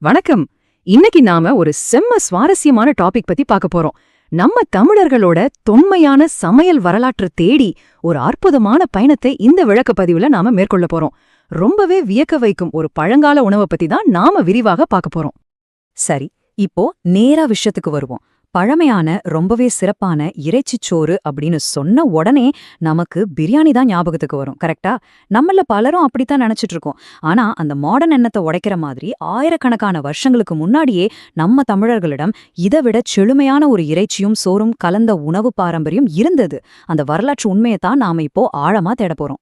வணக்கம். இன்னைக்கு நாம ஒரு செம்ம சுவாரஸ்யமான டாபிக் பத்தி பார்க்க போறோம். நம்ம தமிழர்களோட தொன்மையான சமையல் வரலாற்று தேடி ஒரு அற்புதமான பயணத்தை இந்த விளக்கப்பதிவுல நாம மேற்கொள்ள போறோம். ரொம்பவே வியக்க வைக்கும் ஒரு பழங்கால உணவை பத்தி தான் நாம விரிவாக பார்க்க போறோம். சரி, இப்போ நேரா விஷயத்துக்கு வருவோம். பழமையான ரொம்பவே சிறப்பான இறைச்சிச்சோறு அப்படின்னு சொன்ன உடனே நமக்கு பிரியாணி தான் ஞாபகத்துக்கு வரும், கரெக்டா? நம்மள பலரும் அப்படித்தான் நினைச்சிட்டு இருக்கோம். ஆனா அந்த மாடர்ன் எண்ணத்தை உடைக்கிற மாதிரி ஆயிரக்கணக்கான வருஷங்களுக்கு முன்னாடியே நம்ம தமிழர்களிடம் இதை விட செழுமையான ஒரு இறைச்சியும் சோறும் கலந்த உணவு பாரம்பரியம் இருந்தது. அந்த வரலாற்று உண்மையைத்தான் நாம இப்போ ஆழமா தேட போறோம்.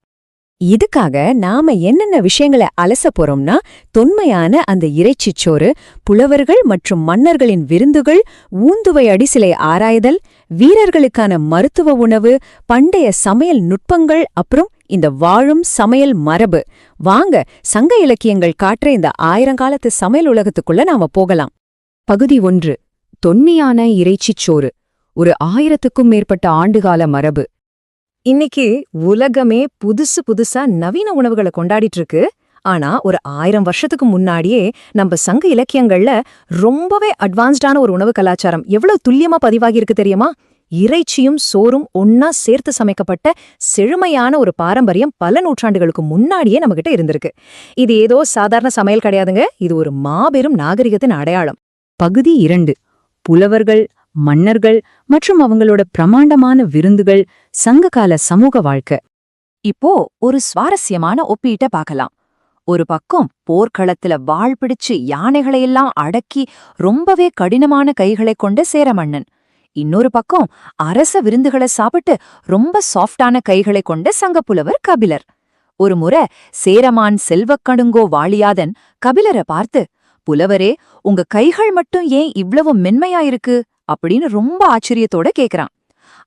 இதுக்காக நாம என்னென்ன விஷயங்களை அலச போறோம்னா, தொன்மையான அந்த இறைச்சிச்சோறு, புலவர்கள் மற்றும் மன்னர்களின் விருந்துகள், ஊந்துவை அடிசிலை ஆராய்தல், வீரர்களுக்கான மருத்துவ உணவு, பண்டைய சமையல் நுட்பங்கள், அப்புறம் இந்த வாழும் சமையல் மரபு. வாங்க, சங்க இலக்கியங்கள் காட்டுற இந்த ஆயிரங்காலத்து சமையல் உலகத்துக்குள்ள நாம போகலாம். பகுதி 1. தொன்மையான இறைச்சிச்சோறு. ஒரு 1000க்கும் மேற்பட்ட ஆண்டுகால மரபு. இன்னைக்கு உலகமே புதுசா நவீன உணவுகளை கொண்டாடிட்டு இருக்கு. ஆனா ஒரு 1000 வருஷத்துக்கு முன்னாடியே நம்ம சங்க இலக்கியங்கள்ல ரொம்பவே அட்வான்ஸ்டான ஒரு உணவு கலாச்சாரம் எவ்வளவு துல்லியமா பதிவாகி இருக்கு தெரியுமா? இறைச்சியும் சோறும் ஒன்னா சேர்த்து சமைக்கப்பட்ட செழுமையான ஒரு பாரம்பரியம் பல நூற்றாண்டுகளுக்கு முன்னாடியே நம்மகிட்ட இருந்திருக்கு. இது ஏதோ சாதாரண சமையல் கிடையாதுங்க. இது ஒரு மாபெரும் நாகரிகத்தின் அடையாளம். பகுதி 2. புலவர்கள், மன்னர்கள் மற்றும் அவங்களோட பிரமாண்டமான விருந்துகள், சங்ககால சமூக வாழ்க்கை. இப்போ ஒரு சுவாரஸ்யமான ஒப்பீட்டை பார்க்கலாம். ஒரு பக்கம் போர்க்களத்துல வாள் பிடிச்சு யானைகளையெல்லாம் அடக்கி ரொம்பவே கடினமான கைகளை கொண்ட சேர மன்னன். இன்னொரு பக்கம் அரச விருந்துகளை சாப்பிட்டு ரொம்ப சாஃப்டான கைகளை கொண்ட சங்கப்புலவர் கபிலர். ஒரு முறை சேரமான் செல்வக்கடுங்கோ வாளியாதன் கபிலரை பார்த்து, புலவரே, உங்க கைகள் மட்டும் ஏன் இவ்வளவு மென்மையா இருக்கு அப்படின்னு ரொம்ப ஆச்சரியத்தோட கேக்குறான்.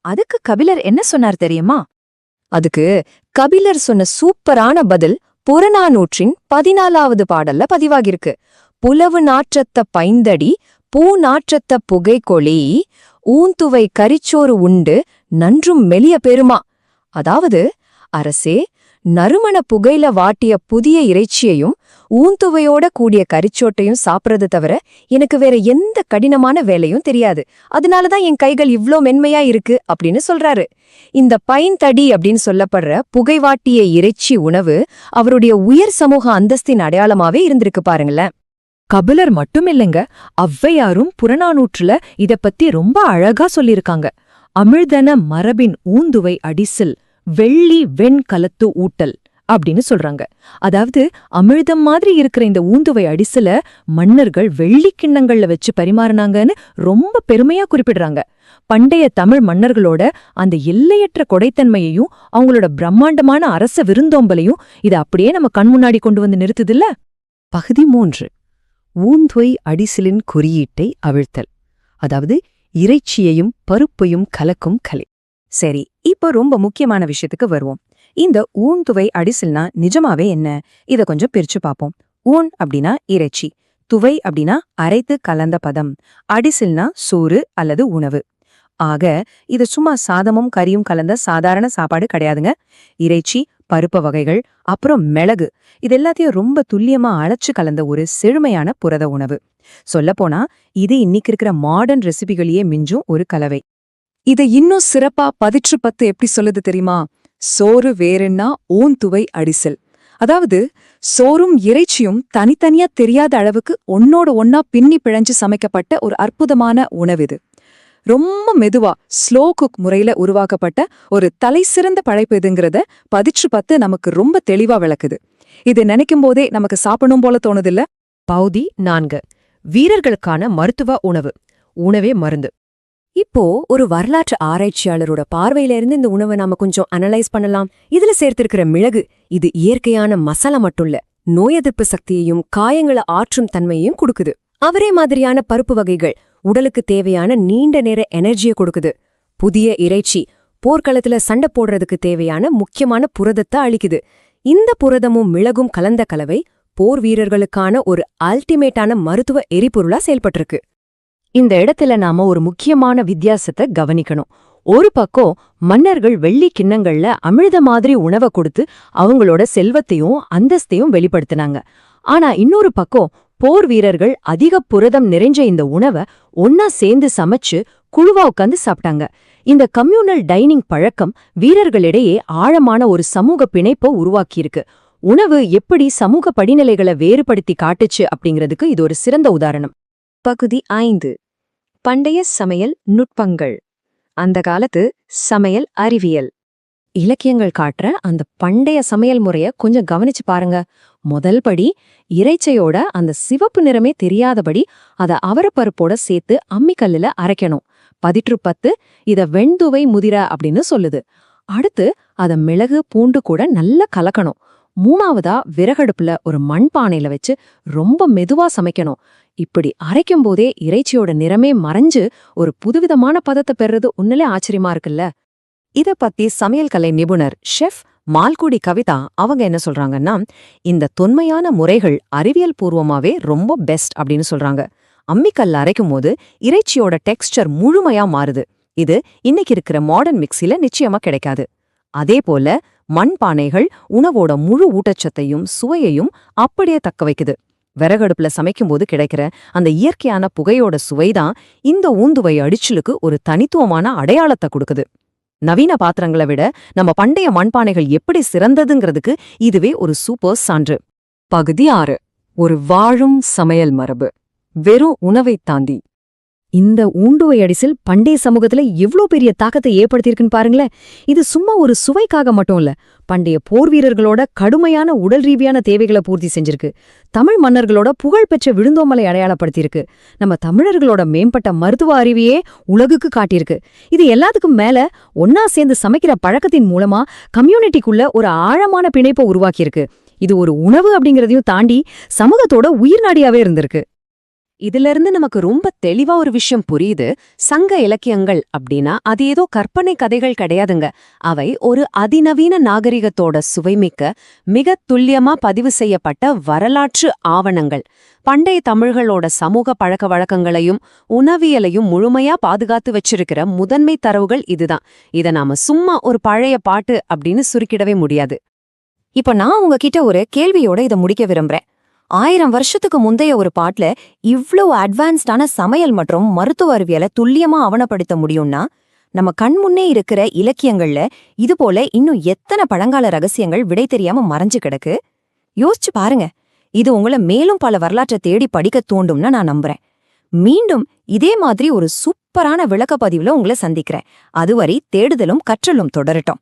அதுக்கு கபிலர் என்ன சொன்னார் தெரியுமா? அதுக்கு கபிலர் சொன்ன சூப்பரான பதில் புறநானூற்றின் 14வது பாடல்ல பதிவாகிருக்கு. புலவு நாற்றத்த பைந்தடி பூ நாற்றத்த புகைகொளி ஊந்துவை கரிச்சோறு உண்டு நன்றும் மெலிய பெருமா. அதாவது, அரசே, நறுமண புகையில வாட்டிய புதிய இறைச்சியையும் ஊந்துவையோட கூடிய கரிச்சோட்டையும் சாப்பிட்றது தவிர எனக்கு வேற எந்த கடினமான வேலையும் தெரியாது. அதனாலதான் என் கைகள் இவ்ளோ மென்மையா இருக்கு அப்படின்னு சொல்றாரு. இந்த பைந்தடி அப்படின்னு சொல்லப்படுற புகைவாட்டிய இறைச்சி உணவு அவருடைய உயர் சமூக அந்தஸ்தின் அடையாளமாவே இருந்திருக்கு பாருங்களேன். கபிலர் மட்டும் இல்லைங்க, ஔவையாரும் புறநானூற்றுல இத பத்தி ரொம்ப அழகா சொல்லிருக்காங்க. அமிழ்தன மரபின் ஊந்துவை அடிசில் வெள்ளி வெண் கலத்து ஊட்டல் அப்படின்னு சொல்றாங்க. அதாவது, அமிழ்தம் மாதிரி இருக்கிற இந்த ஊந்துவை அடிசில மன்னர்கள் வெள்ளி கிண்ணங்கள்ல வச்சு பரிமாறினாங்கன்னு ரொம்ப பெருமையா குறிப்பிடுறாங்க. பண்டைய தமிழ் மன்னர்களோட அந்த எல்லையற்ற கொடைத்தன்மையையும் அவங்களோட பிரம்மாண்டமான அரச விருந்தோம்பலையும் இது அப்படியே நம்ம கண் முன்னாடி கொண்டு வந்து நிறுத்துதில்ல. பகுதி 3. ஊந்துவை அடிசிலின் குறியீட்டை அவிழ்த்தல். அதாவது, இறைச்சியையும் பருப்பையும் கலக்கும் கலை. சரி, இப்போ ரொம்ப முக்கியமான விஷயத்துக்கு வருவோம். இந்த ஊன்துவை அடிசில்னா நிஜமாவே என்ன? இத கொஞ்சம் பிரிச்சு பாப்போம். ஊன் அப்படின்னா இறைச்சி, துவை அப்படின்னா அரைத்து கலந்த பதம், அடிசில்னா சோறு அல்லது உணவு. ஆக இது சும்மா சாதமும் கறியும் கலந்த சாதாரண சாப்பாடு கிடையாதுங்க. இறைச்சி, பருப்பு வகைகள், அப்புறம் மிளகு, இது எல்லாத்தையும் ரொம்ப துல்லியமா அழைச்சு கலந்த ஒரு செழுமையான புரத உணவு. சொல்லப்போனா இது இன்னைக்கு இருக்கிற மாடர்ன் ரெசிபிகளையே மிஞ்சும் ஒரு கலவை. இதை இன்னும் சிறப்பா 10 எப்படி சொல்லுது தெரியுமா? சோறு வேறென்னா ஊந்துவை அடிசல். அதாவது, சோறும் இறைச்சியும் தனித்தனியா தெரியாத அளவுக்கு ஒன்னோட ஒன்னா பின்னி பிழைஞ்சு சமைக்கப்பட்ட ஒரு அற்புதமான உணவிது. ரொம்ப மெதுவா ஸ்லோ குக் முறையில உருவாக்கப்பட்ட ஒரு தலைசிறந்த படைப்பு இதுங்கிறத 10 நமக்கு ரொம்ப தெளிவா விளக்குது. இது நினைக்கும் போதே நமக்கு சாப்பிடணும் போல தோணுதில்ல? பகுதி 4. வீரர்களுக்கான மருத்துவ உணவு. உணவே மருந்து. இப்போ ஒரு வரலாற்று ஆராய்ச்சியாளரோட பார்வையில இருந்து இந்த உணவை நாம கொஞ்சம் அனலைஸ் பண்ணலாம். இதுல சேர்த்திருக்கிற மிளகு, இது இயற்கையான மசாலா மட்டும் இல்ல, நோய் எதிர்ப்பு சக்தியையும் காயங்களை ஆற்றும் தன்மையையும் கொடுக்குது. அவரே மாதிரியான பருப்பு வகைகள் உடலுக்கு தேவையான நீண்ட நேர எனர்ஜியை கொடுக்குது. புதிய இறைச்சி போர்க்களத்துல சண்டை போடுறதுக்கு தேவையான முக்கியமான புரதத்தை அளிக்குது. இந்த புரதமும் மிளகும் கலந்த கலவை போர் வீரர்களுக்கான ஒரு அல்டிமேட்டான மருத்துவ எரிபொருளா செயல்பட்டிருக்கு. இந்த இடத்துல நாம ஒரு முக்கியமான வித்தியாசத்தை கவனிக்கணும். ஒரு பக்கம் மன்னர்கள் வெள்ளி கிண்ணங்கள்ல அமிழ்த மாதிரி உணவை கொடுத்து அவங்களோட செல்வத்தையும் அந்தஸ்தையும் வெளிப்படுத்தினாங்க. ஆனா இன்னொரு பக்கம் போர் வீரர்கள் அதிக புரதம் நிறைஞ்ச இந்த உணவை ஒன்னா சேர்ந்து சமைச்சு குழுவா உட்காந்து சாப்பிட்டாங்க. இந்த கம்யூனல் டைனிங் பழக்கம் வீரர்களிடையே ஆழமான ஒரு சமூக பிணைப்பை உருவாக்கியிருக்கு. உணவு எப்படி சமூக படிநிலைகளை வேறுபடுத்தி காட்டுச்சு அப்படிங்கிறதுக்கு இது ஒரு சிறந்த உதாரணம். பகுதி 5. பண்டைய சமையல் நுட்பங்கள். அந்த காலத்து சமையல் அறிவியல். இலக்கியங்கள் காட்டுற அந்த பண்டைய சமையல் முறைய கொஞ்சம் கவனிச்சு பாருங்க. முதல் படி, இறைச்சியோட அந்த சிவப்பு நிறமே தெரியாதபடி அத அவரப்பருப்போட சேர்த்து அம்மிக்கல்லுல அரைக்கணும். 10 இத வெண்துவை முதிர அப்படின்னு சொல்லுது. அடுத்து அத மிளகு பூண்டு கூட நல்லா கலக்கணும். 3வதா விறகடுப்புல ஒரு மண்பானையில வச்சு ரொம்ப மெதுவா சமைக்கணும். இப்படி அரைக்கும் போதே இறைச்சியோட நிறமே மறைஞ்சு ஒரு புதுவிதமான பதத்தை பெறுறது உண்மையிலே ஆச்சரியமா இருக்குல்ல. இத பத்தி சமையல் கலை நிபுணர் ஷெஃப் மால்குடி கவிதா அவங்க என்ன சொல்றாங்கன்னா, இந்த தொன்மையான முறைகள் அறிவியல் பூர்வமாவே ரொம்ப பெஸ்ட் அப்படின்னு சொல்றாங்க. அம்மிக்கல்ல அரைக்கும் போது இறைச்சியோட டெக்ஸ்சர் முழுமையா மாறுது. இது இன்னைக்கு இருக்கிற மாடர்ன் மிக்ஸில நிச்சயமா கிடைக்காது. அதே போல மண்பானைகள் உணவோட முழு ஊட்டச்சத்தையும் சுவையையும் அப்படியே தக்க வைக்குது. விறகடுப்புல சமைக்கும்போது கிடைக்கிற அந்த இயற்கையான புகையோட சுவைதான் இந்த ஊந்துவை அடிச்சலுக்கு ஒரு தனித்துவமான அடையாளத்தை கொடுக்குது. நவீன பாத்திரங்களை விட நம்ம பண்டைய மண்பானைகள் எப்படி சிறந்ததுங்கிறதுக்கு இதுவே ஒரு சூப்பர் சான்று. பகுதி 6. ஒரு வாழும் சமையல் மரபு. வெறும் உணவைத் தாண்டி இந்த ஊண்டுவை அடிசில் பண்டைய சமூகத்துல எவ்ளோ பெரிய தாக்கத்தை ஏற்படுத்தியிருக்குன்னு பாருங்களேன். இது சும்மா ஒரு சுவைக்காக மட்டும் இல்ல, பண்டைய போர் வீரர்களோட கடுமையான உடல் ரீதியான தேவைகளை பூர்த்தி செஞ்சிருக்கு. தமிழ் மன்னர்களோட புகழ்பெற்ற விழுந்தோமலை அடையாளப்படுத்தியிருக்கு. நம்ம தமிழர்களோட மேம்பட்ட மருத்துவ அறிவையே உலகுக்கு காட்டியிருக்கு. இது எல்லாத்துக்கும் மேல ஒன்னா சேர்ந்து சமைக்கிற பழக்கத்தின் மூலமா கம்யூனிட்டிக்குள்ள ஒரு ஆழமான பிணைப்பை உருவாக்கியிருக்கு. இது ஒரு உணவு அப்படிங்கறதையும் தாண்டி சமூகத்தோட உயிர்நாடியாவே இருந்திருக்கு. இதுல இருந்து நமக்கு ரொம்ப தெளிவா ஒரு விஷயம் புரியுது. சங்க இலக்கியங்கள் அப்படின்னா அது ஏதோ கற்பனை கதைகள் கிடையாதுங்க. அவை ஒரு அதிநவீன நாகரிகத்தோட சுவைமிக்க மிக துல்லியமா பதிவு செய்யப்பட்ட வரலாற்று ஆவணங்கள். பண்டைய தமிழர்களோட சமூக பழக்க வழக்கங்களையும் உணவியலையும் முழுமையா பாதுகாத்து வச்சிருக்கிற முதன்மை தரவுகள் இதுதான். இத நாம சும்மா ஒரு பழைய பாட்டு அப்படின்னு சுருக்கிடவே முடியாது. இப்ப நான் உங்ககிட்ட ஒரு கேள்வியோட இதை முடிக்க விரும்புறேன். 1000 வருஷத்துக்கு முந்தைய ஒரு பாட்டுல இவ்ளோ அட்வான்ஸ்டான சமையல் மற்றும் மருத்துவ அறிவியலை துல்லியமா ஆவணப்படுத்த முடியும்னா, நம்ம கண்முன்னே இருக்கிற இலக்கியங்கள்ல இது போல இன்னும் எத்தனை பழங்கால ரகசியங்கள் விடை தெரியாம மறைஞ்சு கிடக்கு. யோசிச்சு பாருங்க. இது உங்களை மேலும் பல வரலாற்றை தேடி படிக்க தூண்டும்னு நான் நம்புறேன். மீண்டும் இதே மாதிரி ஒரு சூப்பரான விளக்கப்பதிவுல உங்களை சந்திக்கிறேன். அதுவரை தேடுதலும் கற்றலும் தொடரட்டும்.